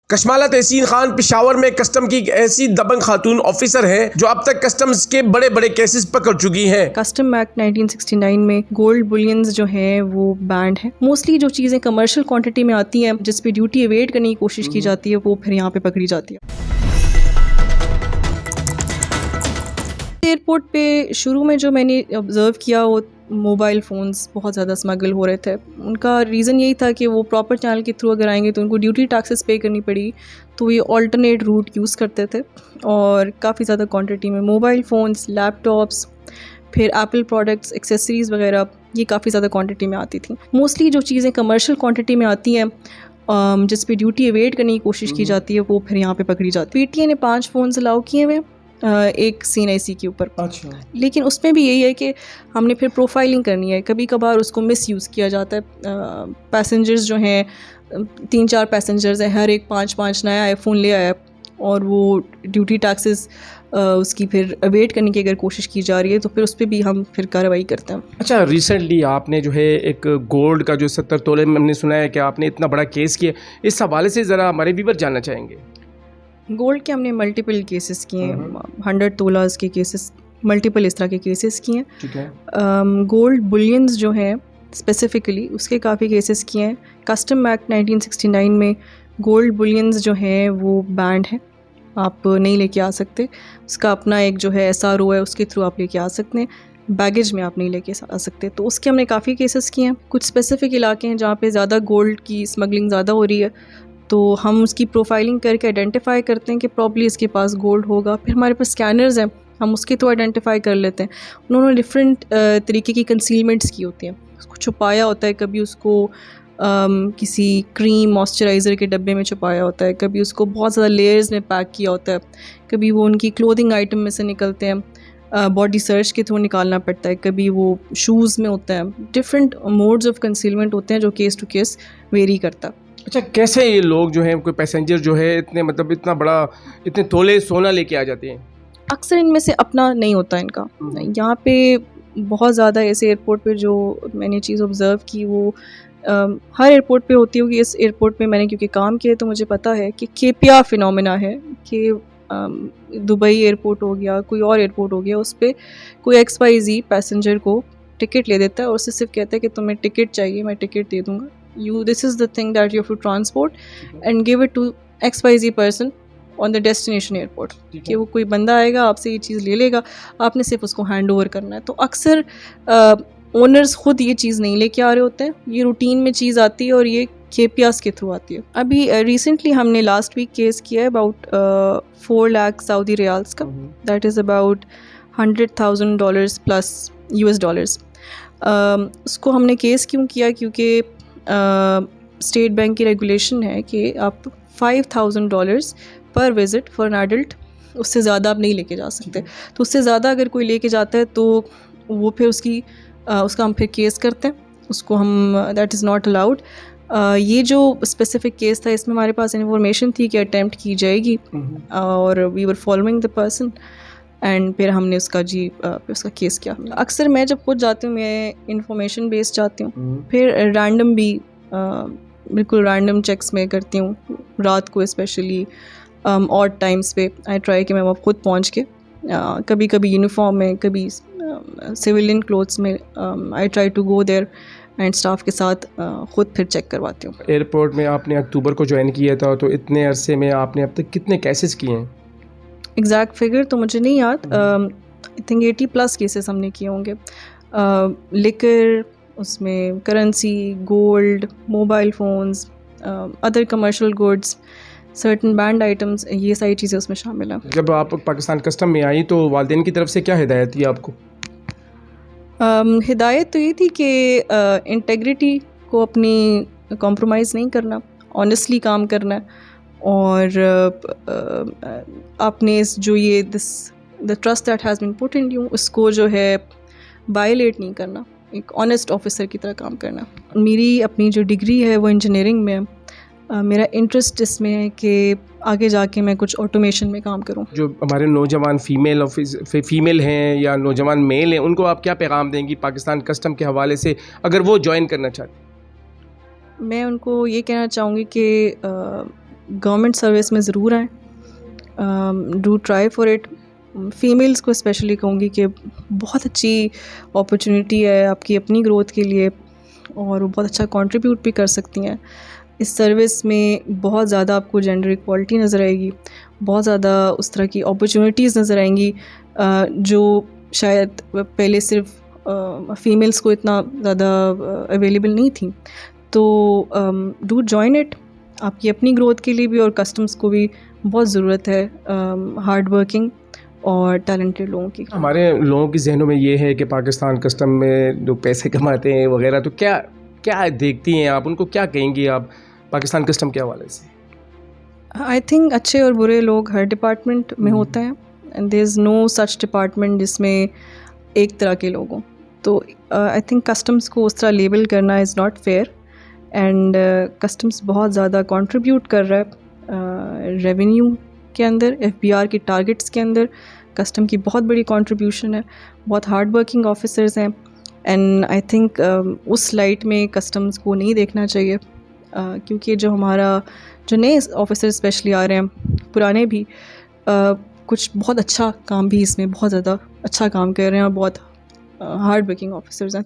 कशमाला तहसीन खान पेशावर में कस्टम की ऐसी दबंग खातून ऑफिसर हैं जो अब तक कस्टम्स के बड़े बड़े केसेस पकड़ चुकी हैं। कस्टम एक्ट 1969 में गोल्ड बुलियंस जो हैं वो बैंड है। मोस्टली जो चीज़ें कमर्शियल क्वांटिटी में आती हैं जिस पे ड्यूटी एवेड करने की कोशिश की जाती है वो फिर यहाँ पे पकड़ी जाती है। एयरपोर्ट पे शुरू में जो मैंने ऑब्ज़र्व किया वो मोबाइल फ़ोन्स बहुत ज़्यादा स्मगल हो रहे थे। उनका रीज़न यही था कि वो प्रॉपर चैनल के थ्रू अगर आएंगे तो उनको ड्यूटी टैक्सेस पे करनी पड़ी, तो ये ऑल्टरनेट रूट यूज़ करते थे और काफ़ी ज़्यादा क्वांटिटी में मोबाइल फ़ोन्स, लैपटॉप्स, फिर एप्पल प्रोडक्ट्स, एक्सेसरीज़ वगैरह ये काफ़ी ज़्यादा क्वांटिटी में आती थी। मोस्टली जो चीज़ें कमर्शियल क्वांटिटी में आती हैं जिस पे ड्यूटी एवेड करने की कोशिश की जाती है वो फिर यहाँ पे पकड़ी जाती है। पीटीए ने 5 फ़ोन्स अलाउ किए हुए एक CNIC के ऊपर। अच्छा। लेकिन उसमें भी यही है कि हमने फिर प्रोफाइलिंग करनी है। कभी कभार उसको मिसयूज़ किया जाता है। पैसेंजर्स जो हैं 3-4 पैसेंजर्स हैं, हर एक 5-5 नया आईफोन ले आया और वो ड्यूटी टैक्सेस उसकी फिर अवेट करने की अगर कोशिश की जा रही है तो फिर उस पर भी हम फिर कार्रवाई करते हैं। अच्छा, रिसेंटली आपने जो है एक गोल्ड का जो 70 तोले में हमने सुना है कि आपने इतना बड़ा केस किया, इस हवाले से ज़रा हमारे व्यूअर जानना चाहेंगे। गोल्ड के हमने मल्टीपल केसेस किए हैं, 100 तोलास के केसेस, मल्टीपल इस तरह के केसेस किए हैं। ठीक है। गोल्ड बुलियंस जो हैं स्पेसिफ़िकली उसके काफ़ी केसेस किए हैं। कस्टम एक्ट 1969 में गोल्ड बुलियंस जो हैं वो बैंड है, आप नहीं लेके आ सकते। उसका अपना एक जो है SRO है, उसके थ्रू आप लेके आ सकते हैं। बैगेज में आप नहीं लेके आ सकते। तो उसके हमने काफ़ी केसेस किए हैं। कुछ स्पेसिफ़िक इलाके हैं जहाँ पे ज़्यादा गोल्ड की स्मगलिंग ज़्यादा हो रही है, तो हम उसकी प्रोफाइलिंग करके आइडेंटिफाई करते हैं कि प्रॉब्ली इसके पास गोल्ड होगा। फिर हमारे पास स्कैनर्स हैं, हम उसके थ्रू आइडेंटिफाई कर लेते हैं। उन्होंने डिफरेंट तरीके की कंसीलमेंट्स की होती हैं, उसको छुपाया होता है, कभी उसको किसी क्रीम मॉइस्चराइज़र के डब्बे में छुपाया होता है, कभी उसको बहुत ज़्यादा लेयर्स में पैक किया होता है, कभी वो उनकी क्लोथिंग आइटम में से निकलते हैं, बॉडी सर्च के थ्रू निकालना पड़ता है, कभी वो शूज़ में होता है। डिफरेंट मोड्स ऑफ कंसीलमेंट होते हैं जो केस टू केस वेरी करता है। अच्छा, कैसे ये लोग जो हैं, कोई पैसेंजर जो है इतने मतलब इतना बड़ा इतने तोले सोना लेके आ जाते हैं? अक्सर इनमें से अपना नहीं होता इनका। यहाँ पे बहुत ज़्यादा ऐसे एयरपोर्ट पे जो मैंने चीज़ ऑब्ज़र्व की वो हर एयरपोर्ट पे होती होगी। इस एयरपोर्ट पे मैंने क्योंकि काम किया तो मुझे पता है कि केपिया फिनोमेना है कि दुबई एयरपोर्ट हो गया, कोई और एयरपोर्ट हो गया, उस पर कोई XYZ पैसेंजर को टिकट ले देता है और उससे सिर्फ कहता है कि तुम्हें टिकट चाहिए, मैं टिकट दे दूँगा, this is the thing that you have to transport and give it to XYZ person on the destination airport। कि वो कोई बंदा आएगा आपसे ये चीज़ ले लेगा, आपने सिर्फ उसको हैंड ओवर करना है। तो अक्सर ओनर्स खुद ये चीज़ नहीं लेके आ रहे होते हैं, ये रूटीन में चीज़ आती है और ये KPIs के थ्रू आती है। अभी रिसेंटली हमने लास्ट वीक केस किया है अबाउट 4 लाख सऊदी रियाल्स का, that is about $100,000 plus US $। उसको हमने केस क्यों किया, क्योंकि स्टेट बैंक की रेगुलेशन है कि आप $5,000 पर विज़िट फॉर एन एडल्ट, उससे ज़्यादा आप नहीं लेके जा सकते। तो उससे ज़्यादा अगर कोई लेके जाता है तो वो फिर उसका हम फिर केस करते हैं, उसको हम दैट इज़ नॉट अलाउड। ये जो स्पेसिफिक केस था इसमें हमारे पास इन्फॉर्मेशन थी कि अटैम्प्ट की जाएगी और we were following the person and फिर हमने उसका उसका केस किया। अक्सर मैं जब खुद जाती हूँ मैं इंफॉर्मेशन बेस्ड जाती हूँ, फिर रैंडम भी बिल्कुल रैंडम चेक्स में करती हूँ, रात को स्पेशली ऑड टाइम्स पे आई ट्राई कि मैं वहाँ खुद पहुँच के कभी कभी यूनिफॉर्म में, कभी सिविलियन क्लोथ्स में I try to go there and staff के साथ ख़ुद फिर चेक करवाती हूँ। एयरपोर्ट में आपने अक्टूबर को ज्वाइन किया था, तो इतने अरसे में आपने अब तक कितने केसेस किए हैं? एग्जैक्ट फिगर तो मुझे नहीं याद, आई थिंक 80+ केसेस हमने किए होंगे। लिकर, उसमें currency, gold, mobile phones, other commercial goods, certain band items, ये सारी चीज़ें उसमें शामिल हैं। जब आप पाकिस्तान कस्टम में आई तो वालिदैन की तरफ से क्या हिदायत थी आपको? हिदायत तो ये थी कि इंटेग्रिटी को अपनी कॉम्प्रोमाइज़ नहीं करना, ऑनेस्टली काम करना है और आपने जो ये the trust that has been put in you उसको जो है वायलेट नहीं करना, एक ऑनेस्ट ऑफिसर की तरह काम करना। मेरी अपनी जो डिग्री है वो इंजीनियरिंग में है, मेरा इंटरेस्ट इसमें है कि आगे जाके मैं कुछ ऑटोमेशन में काम करूं। जो हमारे नौजवान फीमेल हैं या नौजवान मेल हैं, उनको आप क्या पैगाम देंगी पाकिस्तान कस्टम के हवाले से अगर वो ज्वाइन करना चाहते? मैं उनको ये कहना चाहूँगी कि गवर्नमेंट सर्विस में ज़रूर आएँ, do try for it. Females को स्पेशली कहूँगी कि बहुत अच्छी अपॉर्चुनिटी है आपकी अपनी ग्रोथ के लिए, और वो बहुत अच्छा कंट्रीब्यूट भी कर सकती हैं इस सर्विस में। बहुत ज़्यादा आपको जेंडर इक्वालिटी नज़र आएगी, बहुत ज़्यादा उस तरह की अपॉर्चुनिटीज़ नज़र आएंगी जो शायद पहले सिर्फ फ़ीमेल्स को इतना ज़्यादा अवेलेबल नहीं थी। तो डू जॉइन इट, आपकी अपनी ग्रोथ के लिए भी और कस्टम्स को भी बहुत ज़रूरत है हार्ड वर्किंग और टैलेंटेड लोगों की। हमारे लोगों के जहनों में ये है कि पाकिस्तान कस्टम में जो पैसे कमाते हैं वगैरह, तो क्या क्या देखती हैं आप, उनको क्या कहेंगी आप पाकिस्तान कस्टम के हवाले से? आई थिंक अच्छे और बुरे लोग हर डिपार्टमेंट में होते हैं, and there is no such department जिसमें एक तरह के लोग हों। तो आई थिंक कस्टम्स को उस तरह लेबल करना is not fair, and customs बहुत ज़्यादा कंट्रीब्यूट कर रहा है रेवेन्यू के अंदर, FBR के टारगेट्स के अंदर कस्टम की बहुत बड़ी कंट्रीब्यूशन है, बहुत हार्ड वर्किंग ऑफिसर्स हैं, एंड आई थिंक उस लाइट में कस्टम्स को नहीं देखना चाहिए, क्योंकि जो नए ऑफिसर स्पेशली आ रहे हैं, पुराने भी कुछ बहुत अच्छा काम भी इसमें बहुत ज़्यादा अच्छा काम कर रहे हैं और बहुत हार्ड वर्किंग ऑफिसर्स हैं।